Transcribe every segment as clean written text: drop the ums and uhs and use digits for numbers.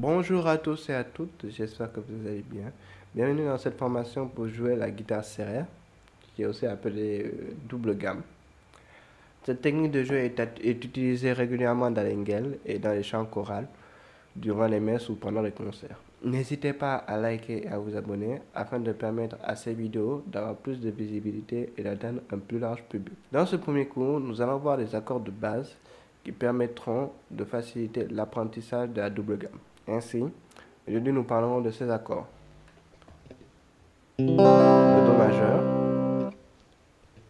Bonjour à tous et à toutes, j'espère que vous allez bien. Bienvenue dans cette formation pour jouer la guitare serrère, qui est aussi appelée double gamme. Cette technique de jeu est utilisée régulièrement dans les nguels et dans les chants chorales, durant les messes ou pendant les concerts. N'hésitez pas à liker et à vous abonner afin de permettre à ces vidéos d'avoir plus de visibilité et d'atteindre un plus large public. Dans ce premier cours, nous allons voir les accords de base qui permettront de faciliter l'apprentissage de la double gamme. Ainsi, aujourd'hui nous parlerons de ces accords. Le Do majeur,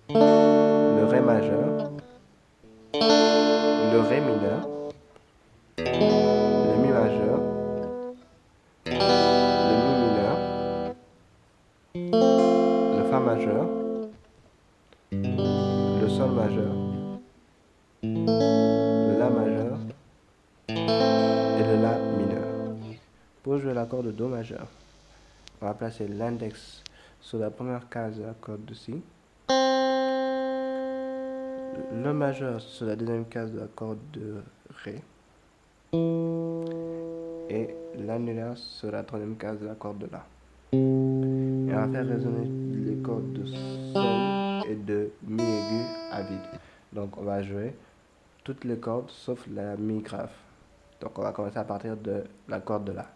le Ré majeur, le Ré mineur, le Mi majeur, le Mi mineur, le Fa majeur, le Sol majeur, le La majeur et le La mineur. Pour jouer l'accord de Do majeur, on va placer l'index sur la première case de la corde de Si, le majeur sur la deuxième case de la corde de Ré et l'annulaire sur la troisième case de la corde de La. Et on va faire résonner les cordes de Sol et de Mi aigu à vide. Donc on va jouer toutes les cordes sauf la Mi grave. Donc on va commencer à partir de la corde de La.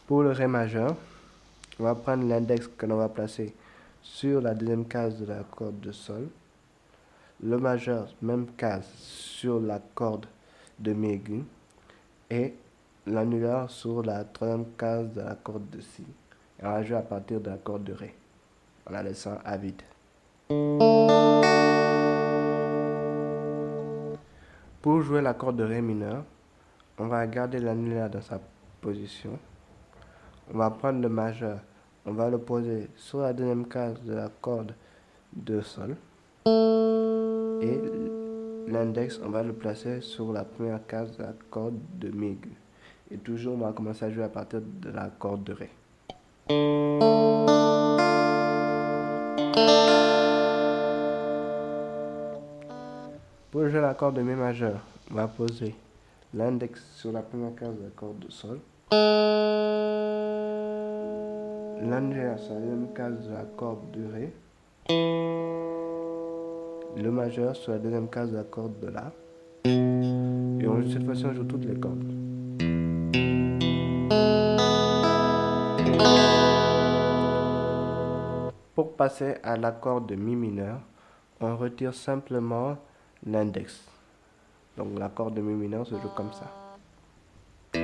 Pour le Ré majeur, on va prendre l'index que l'on va placer sur la deuxième case de la corde de Sol. Le majeur, même case, sur la corde de Mi aigu. Et l'annulaire sur la troisième case de la corde de Si. Et on va jouer à partir de la corde de Ré, en la laissant à vide. Pour jouer la corde de Ré mineur, on va garder l'annulaire dans sa position. On va prendre le majeur, on va le poser sur la deuxième case de la corde de Sol. Et l'index, on va le placer sur la première case de la corde de Mi aigu. Et toujours, on va commencer à jouer à partir de la corde de Ré. Pour jouer l'accord de Mi majeur, on va poser l'index sur la première case de la corde de Sol, l'annulaire sur la deuxième case de la corde de Ré, le majeur sur la deuxième case de la corde de La, et cette fois-ci on joue toutes les cordes. Pour passer à l'accord de Mi mineur, on retire simplement l'index. Donc l'accord de Mi mineur se joue comme ça. Il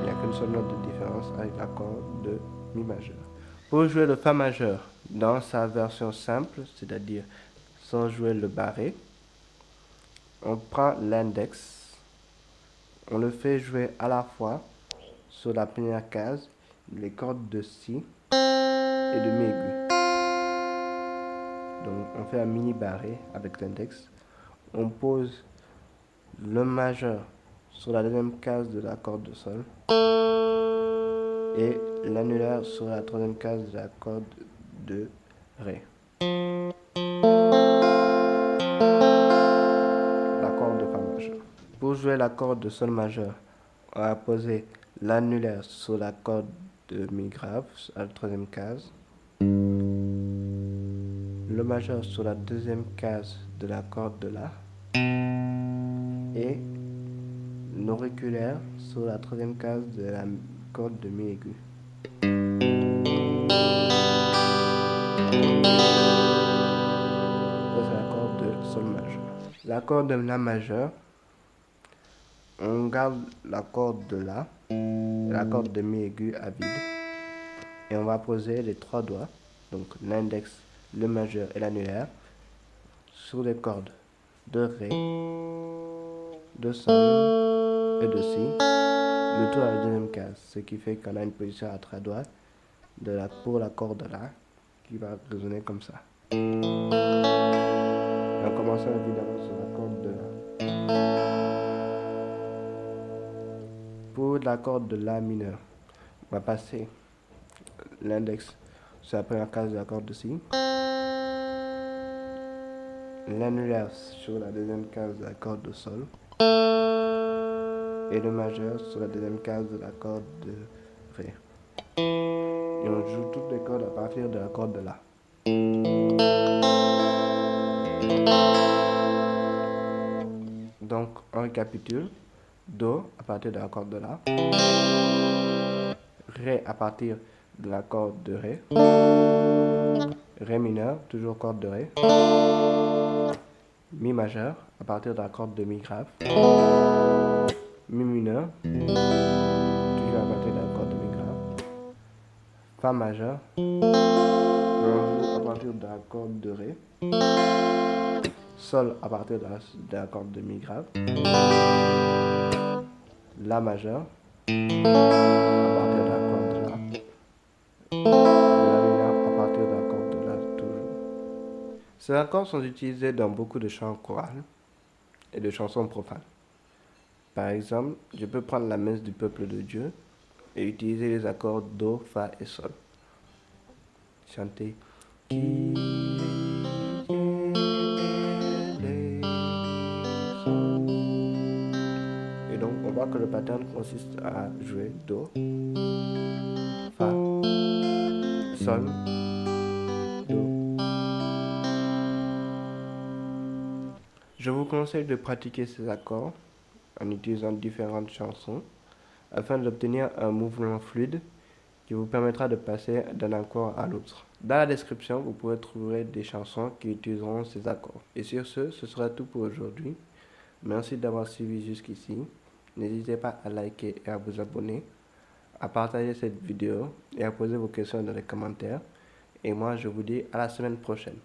n'y a qu'une seule note de différence avec l'accord de Mi majeur. Pour jouer le Fa majeur dans sa version simple, c'est-à-dire sans jouer le barré, on prend l'index, on le fait jouer à la fois sur la première case, les cordes de Si et de Mi aigu. Donc on fait un mini barré avec l'index, on pose le majeur sur la deuxième case de la corde de Sol et l'annulaire sur la troisième case de la corde de Ré. L'accord de Fa majeur. Pour jouer l'accord de Sol majeur, on va poser l'annulaire sur la corde de Mi grave à la troisième case, le majeur sur la deuxième case de la corde de La et l'auriculaire sur la troisième case de la corde de Mi aigu. Ça c'est l'accord de Sol majeur. L'accord de La majeur, on garde la corde de La, la corde de Mi aigu à vide, et on va poser les trois doigts, donc l'index, le majeur et l'annulaire, sur les cordes de Ré, de Sol et de Si, le tout à la deuxième case, ce qui fait qu'on a une position à trois doigts pour la corde La qui va résonner comme ça. Et on commence évidemment sur la corde de La. Pour la corde de La mineur, on va passer l'index sur la première case de la corde de Si, l'annulaire sur la deuxième case de la corde de sol et le majeur sur la deuxième case de la corde de ré. Et on joue toutes les cordes à partir de la corde de la. Donc on récapitule: Do à partir de la corde de la, Ré à partir de la corde de Ré, Ré mineur, toujours corde de Ré, Mi majeur à partir de la corde de Mi grave, Mi mineur, toujours à partir de la corde de Mi grave, Fa majeur, on joue à partir de la corde de Ré, Sol à partir de la corde de Mi grave, La majeur à partir de la corde de La, La mineur à partir de la corde de La toujours. Ces accords sont utilisés dans beaucoup de chants chorales et de chansons profanes. Par exemple, je peux prendre la messe du peuple de Dieu et utiliser les accords Do, Fa et Sol. Chanter. Et donc, on voit que le pattern consiste à jouer Do, Fa, Sol, Do. Je vous conseille de pratiquer ces accords en utilisant différentes chansons afin d'obtenir un mouvement fluide qui vous permettra de passer d'un accord à l'autre. Dans la description, vous pourrez trouver des chansons qui utiliseront ces accords. Et sur ce sera tout pour aujourd'hui. Merci d'avoir suivi jusqu'ici. N'hésitez pas à liker et à vous abonner, à partager cette vidéo et à poser vos questions dans les commentaires. Et moi, je vous dis à la semaine prochaine.